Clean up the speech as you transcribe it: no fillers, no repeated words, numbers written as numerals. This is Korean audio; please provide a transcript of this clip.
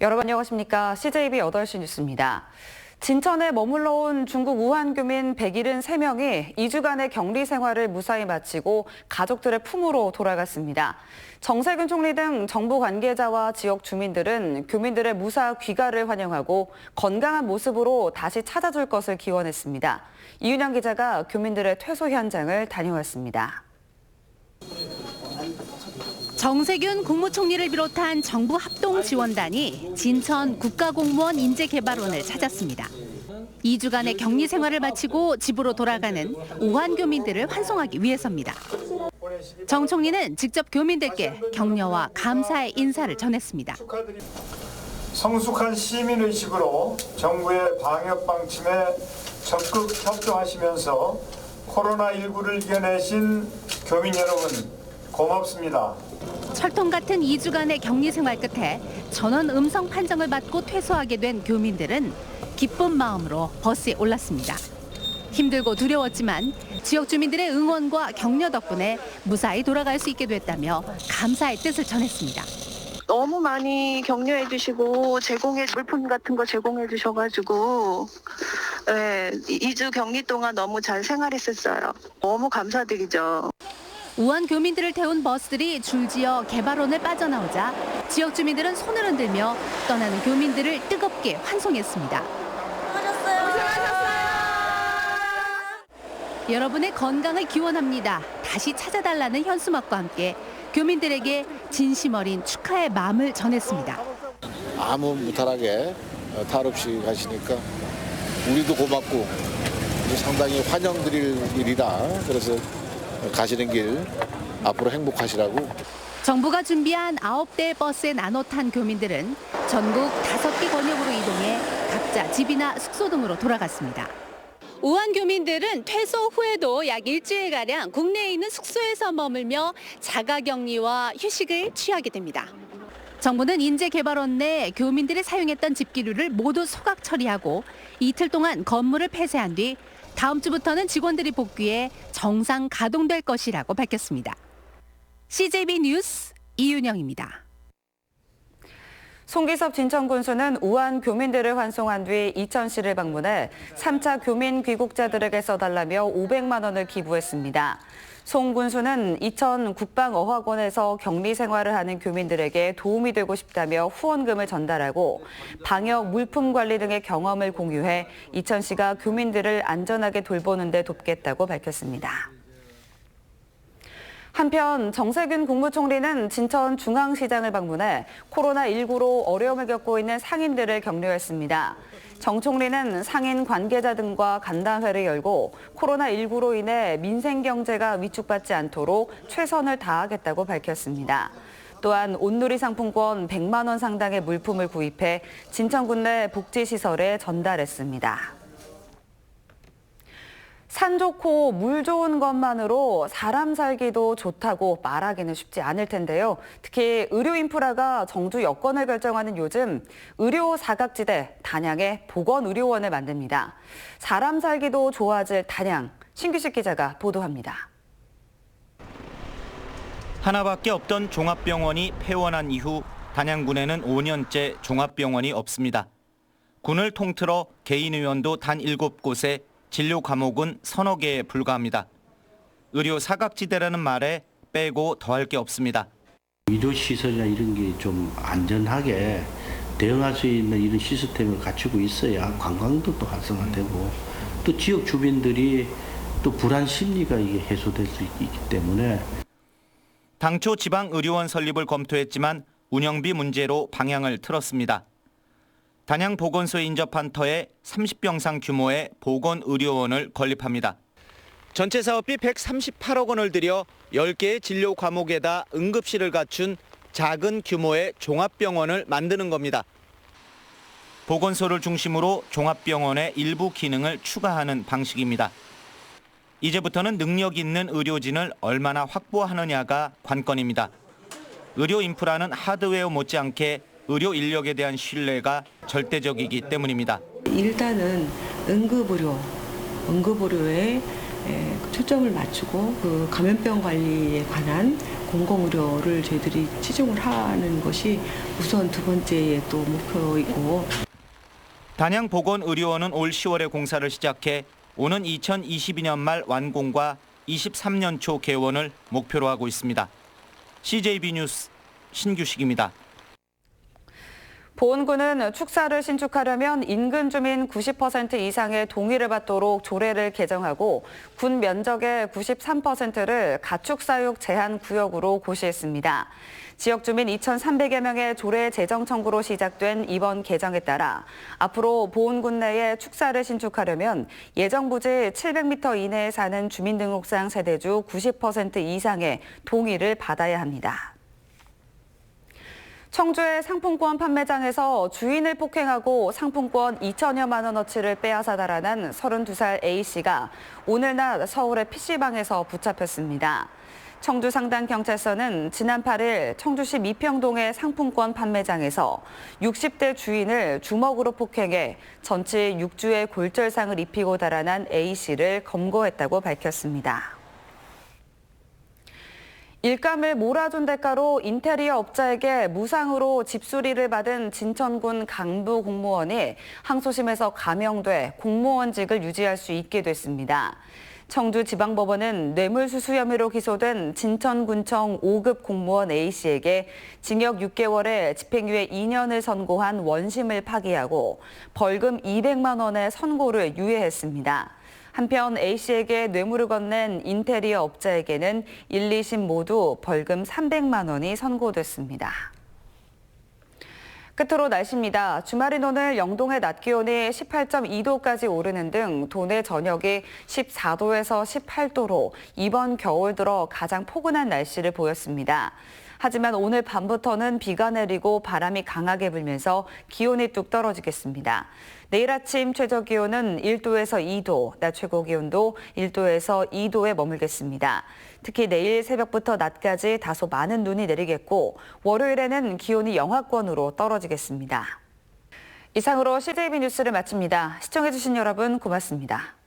여러분 안녕하십니까? CJB 8시 뉴스입니다. 진천에 머물러 온 중국 우한 교민 173명이 2주간의 격리 생활을 무사히 마치고 가족들의 품으로 돌아갔습니다. 정세균 총리 등 정부 관계자와 지역 주민들은 교민들의 무사 귀가를 환영하고 건강한 모습으로 다시 찾아줄 것을 기원했습니다. 이윤영 기자가 교민들의 퇴소 현장을 다녀왔습니다. 정세균 국무총리를 비롯한 정부 합동지원단이 진천 국가공무원 인재개발원을 찾았습니다. 2주간의 격리 생활을 마치고 집으로 돌아가는 우한 교민들을 환송하기 위해서입니다. 정 총리는 직접 교민들께 격려와 감사의 인사를 전했습니다. 성숙한 시민의식으로 정부의 방역 방침에 적극 협조하시면서 코로나19를 이겨내신 교민 여러분, 고맙습니다. 철통 같은 2주간의 격리 생활 끝에 전원 음성 판정을 받고 퇴소하게 된 교민들은 기쁜 마음으로 버스에 올랐습니다. 힘들고 두려웠지만 지역 주민들의 응원과 격려 덕분에 무사히 돌아갈 수 있게 됐다며 감사의 뜻을 전했습니다. 너무 많이 격려해 주시고 물품 같은 거 제공해 주셔가지고 2주 격리 동안 너무 잘 생활했었어요. 너무 감사드리죠. 우한 교민들을 태운 버스들이 줄지어 개발원을 빠져나오자 지역 주민들은 손을 흔들며 떠나는 교민들을 뜨겁게 환송했습니다. 여러분의 건강을 기원합니다. 다시 찾아달라는 현수막과 함께 교민들에게 진심 어린 축하의 마음을 전했습니다. 아무 무탈하게 탈 없이 가시니까 우리도 고맙고 상당히 환영드릴 일이다. 그래서 가시는 길 앞으로 행복하시라고. 정부가 준비한 9대의 버스에 나눠 탄 교민들은 전국 5개 권역으로 이동해 각자 집이나 숙소 등으로 돌아갔습니다. 우한 교민들은 퇴소 후에도 약 일주일가량 국내에 있는 숙소에서 머물며 자가격리와 휴식을 취하게 됩니다. 정부는 인재개발원 내 교민들이 사용했던 집기류를 모두 소각 처리하고 이틀 동안 건물을 폐쇄한 뒤 다음 주부터는 직원들이 복귀해 정상 가동될 것이라고 밝혔습니다. CJB 뉴스 이윤영입니다. 송기섭 진천군수는 우한 교민들을 환송한 뒤 이천시를 방문해 3차 교민 귀국자들에게 써달라며 500만 원을 기부했습니다. 송 군수는 이천 국방어학원에서 격리 생활을 하는 교민들에게 도움이 되고 싶다며 후원금을 전달하고 방역 물품 관리 등의 경험을 공유해 이천시가 교민들을 안전하게 돌보는 데 돕겠다고 밝혔습니다. 한편 정세균 국무총리는 진천 중앙시장을 방문해 코로나19로 어려움을 겪고 있는 상인들을 격려했습니다. 정 총리는 상인 관계자 등과 간담회를 열고 코로나19로 인해 민생 경제가 위축받지 않도록 최선을 다하겠다고 밝혔습니다. 또한 온누리 상품권 100만 원 상당의 물품을 구입해 진천군 내 복지시설에 전달했습니다. 산 좋고 물 좋은 것만으로 사람 살기도 좋다고 말하기는 쉽지 않을 텐데요. 특히 의료 인프라가 정주 여건을 결정하는 요즘 의료 사각지대 단양에 보건의료원을 만듭니다. 사람 살기도 좋아질 단양, 신규식 기자가 보도합니다. 하나밖에 없던 종합병원이 폐원한 이후 단양군에는 5년째 종합병원이 없습니다. 군을 통틀어 개인의원도 단 7곳에 진료 과목은 서너 개에 불과합니다. 의료 사각지대라는 말에 빼고 더할 게 없습니다. 의료시설이나 이런 게 좀 안전하게 대응할 수 있는 이런 시스템을 갖추고 있어야 관광도 또 활성화되고 또 지역 주민들이 또 불안 심리가 이게 해소될 수 있기 때문에 당초 지방의료원 설립을 검토했지만 운영비 문제로 방향을 틀었습니다. 단양 보건소에 인접한 터에 30병상 규모의 보건의료원을 건립합니다. 전체 사업비 138억 원을 들여 10개의 진료 과목에다 응급실을 갖춘 작은 규모의 종합병원을 만드는 겁니다. 보건소를 중심으로 종합병원의 일부 기능을 추가하는 방식입니다. 이제부터는 능력 있는 의료진을 얼마나 확보하느냐가 관건입니다. 의료 인프라는 하드웨어 못지않게 의료 인력에 대한 신뢰가 절대적이기 때문입니다. 일단은 응급의료에 초점을 맞추고 그 감염병 관리에 관한 공공의료를 저희들이 치중을 하는 것이 우선 두 번째의 또 목표이고. 단양보건의료원은 올 10월에 공사를 시작해 오는 2022년 말 완공과 23년 초 개원을 목표로 하고 있습니다. CJB 뉴스 신규식입니다. 보은군은 축사를 신축하려면 인근 주민 90% 이상의 동의를 받도록 조례를 개정하고 군 면적의 93%를 가축사육 제한 구역으로 고시했습니다. 지역 주민 2,300여 명의 조례 제정 청구로 시작된 이번 개정에 따라 앞으로 보은군 내에 축사를 신축하려면 예정 부지 700m 이내에 사는 주민등록상 세대주 90% 이상의 동의를 받아야 합니다. 청주의 상품권 판매장에서 주인을 폭행하고 상품권 2천여만 원어치를 빼앗아 달아난 32살 A씨가 오늘 낮 서울의 PC방에서 붙잡혔습니다. 청주 상당경찰서는 지난 8일 청주시 미평동의 상품권 판매장에서 60대 주인을 주먹으로 폭행해 전치 6주의 골절상을 입히고 달아난 A씨를 검거했다고 밝혔습니다. 일감을 몰아준 대가로 인테리어 업자에게 무상으로 집수리를 받은 진천군 강부 공무원이 항소심에서 감형돼 공무원직을 유지할 수 있게 됐습니다. 청주지방법원은 뇌물수수 혐의로 기소된 진천군청 5급 공무원 A씨에게 징역 6개월에 집행유예 2년을 선고한 원심을 파기하고 벌금 200만 원의 선고를 유예했습니다. 한편 A씨에게 뇌물을 건넨 인테리어 업자에게는 1, 2심 모두 벌금 300만 원이 선고됐습니다. 끝으로 날씨입니다. 주말인 오늘 영동의 낮 기온이 18.2도까지 오르는 등 도내 전역이 14도에서 18도로 이번 겨울 들어 가장 포근한 날씨를 보였습니다. 하지만 오늘 밤부터는 비가 내리고 바람이 강하게 불면서 기온이 뚝 떨어지겠습니다. 내일 아침 최저 기온은 1도에서 2도, 낮 최고 기온도 1도에서 2도에 머물겠습니다. 특히 내일 새벽부터 낮까지 다소 많은 눈이 내리겠고 월요일에는 기온이 영하권으로 떨어지겠습니다. 이상으로 CJB 뉴스를 마칩니다. 시청해주신 여러분 고맙습니다.